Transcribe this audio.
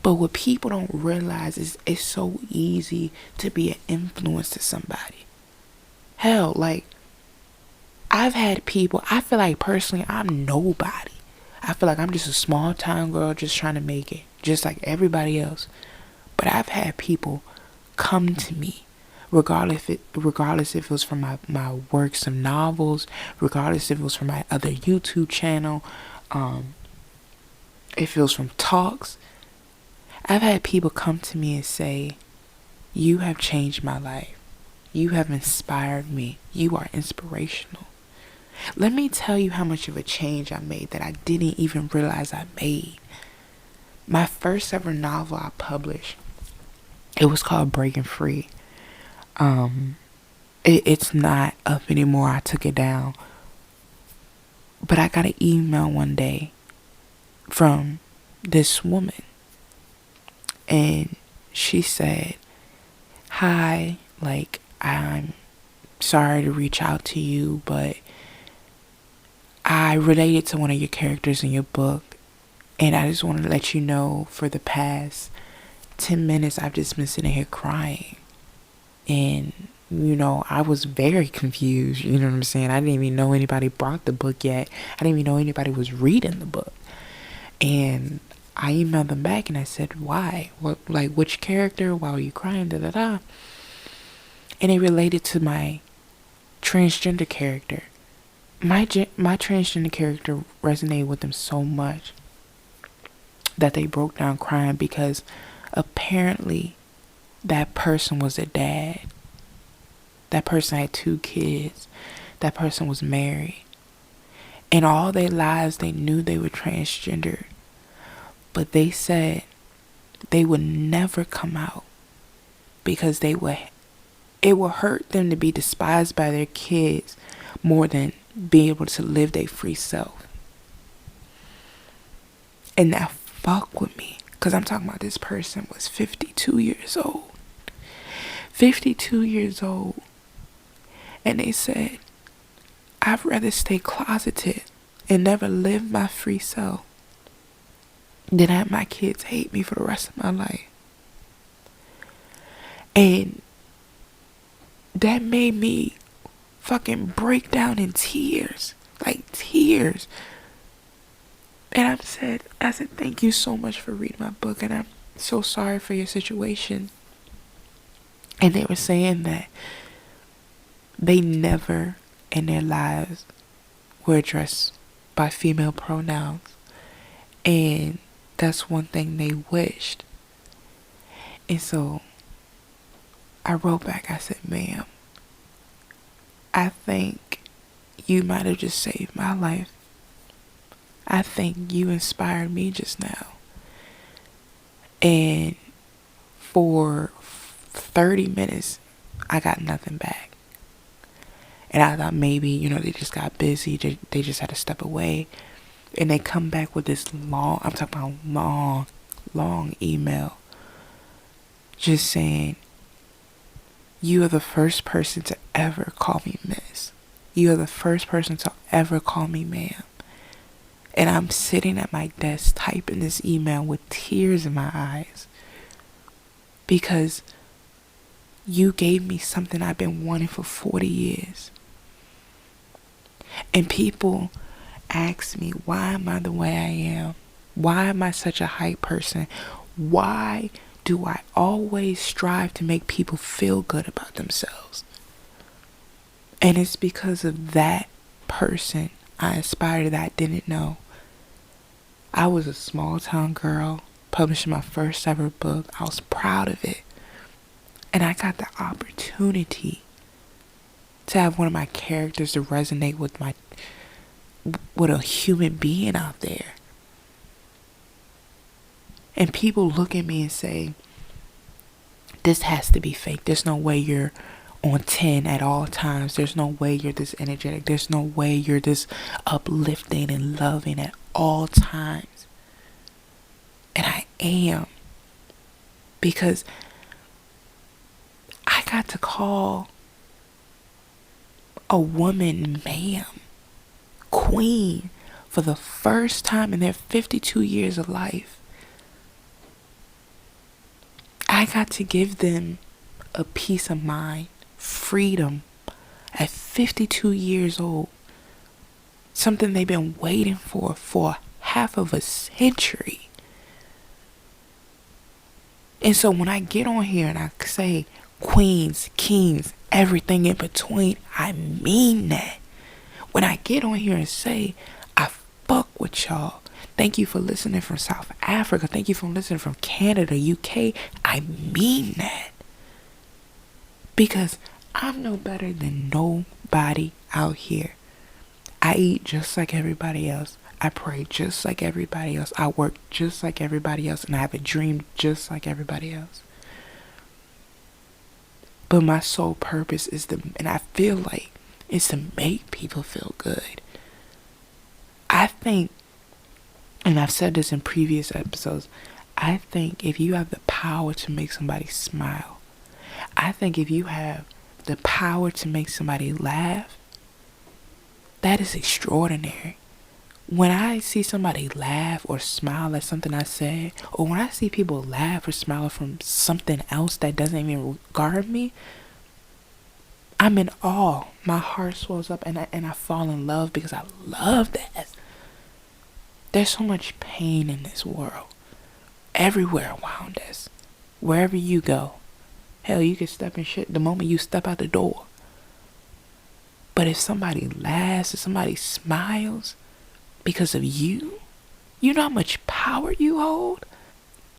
But what people don't realize is it's so easy to be an influence to somebody. Hell, like, I've had people, I feel like personally, I'm nobody. I feel like I'm just a small town girl just trying to make it, just like everybody else. But I've had people come to me, regardless if it was from my works of novels, regardless if it was from my other YouTube channel, if it was from talks. I've had people come to me and say, "You have changed my life. You have inspired me. You are inspirational." Let me tell you how much of a change I made that I didn't even realize I made. My first ever novel I published, it was called Breaking Free. It's not up anymore. I took it down. But I got an email one day from this woman. And she said, "Hi, like, I'm sorry to reach out to you, but I related to one of your characters in your book. And I just wanted to let you know for the past 10 minutes, I've just been sitting here crying. And, I was very confused. You know what I'm saying? I didn't even know anybody brought the book yet. I didn't even know anybody was reading the book. And I emailed them back and I said, why? What, like, which character? Why were you crying? Da da da. And it related to my transgender character. My transgender character resonated with them so much that they broke down crying because apparently that person was a dad. That person had 2 kids. That person was married. And all their lives they knew they were transgender. But they said they would never come out because it would hurt them to be despised by their kids more than be able to live their free self. And that fuck with me. Because I'm talking about this person was 52 years old. 52 years old. And they said, I'd rather stay closeted and never live my free self than have my kids hate me for the rest of my life. And that made me fucking break down in tears. Like tears. And I said, thank you so much for reading my book, and I'm so sorry for your situation. And they were saying that they never in their lives were addressed by female pronouns. And that's one thing they wished. And so I wrote back, I said, "Ma'am, I think you might have just saved my life. I think you inspired me just now." And for 30 minutes, I got nothing back. And I thought maybe, they just got busy. They just had to step away. And they come back with this I'm talking about long email. Just saying, "You are the first person to ever call me miss. You are the first person to ever call me ma'am." And I'm sitting at my desk typing this email with tears in my eyes. Because you gave me something I've been wanting for 40 years. And people ask me, why am I the way I am? Why am I such a hype person? Why do I always strive to make people feel good about themselves? And it's because of that person I aspired that I didn't know. I was a small town girl publishing my first ever book. I was proud of it. And I got the opportunity to have one of my characters to resonate with a human being out there. And people look at me and say, "This has to be fake. There's no way you're on 10 at all times. There's no way you're this energetic. There's no way you're this uplifting and loving at all times." And I am. Because I got to call a woman ma'am, queen, for the first time in their 52 years of life. I got to give them a peace of mind, freedom at 52 years old. Something they've been waiting for half of a century. And so when I get on here and I say queens, kings, everything in between, I mean that. When I get on here and say, I fuck with y'all. Thank you for listening from South Africa. Thank you for listening from Canada, UK. I mean that. Because I'm no better than nobody out here. I eat just like everybody else. I pray just like everybody else. I work just like everybody else. And I have a dream just like everybody else. But my sole purpose is and I feel like it's to make people feel good. I think, and I've said this in previous episodes, I think if you have the power to make somebody smile, I think if you have the power to make somebody laugh, that is extraordinary. When I see somebody laugh or smile at something I said, or when I see people laugh or smile from something else that doesn't even regard me, I'm in awe. My heart swells up and I fall in love because I love that. There's so much pain in this world. Everywhere around us. Wherever you go. Hell, you can step in shit the moment you step out the door. But if somebody laughs, if somebody smiles because of you, you know how much power you hold?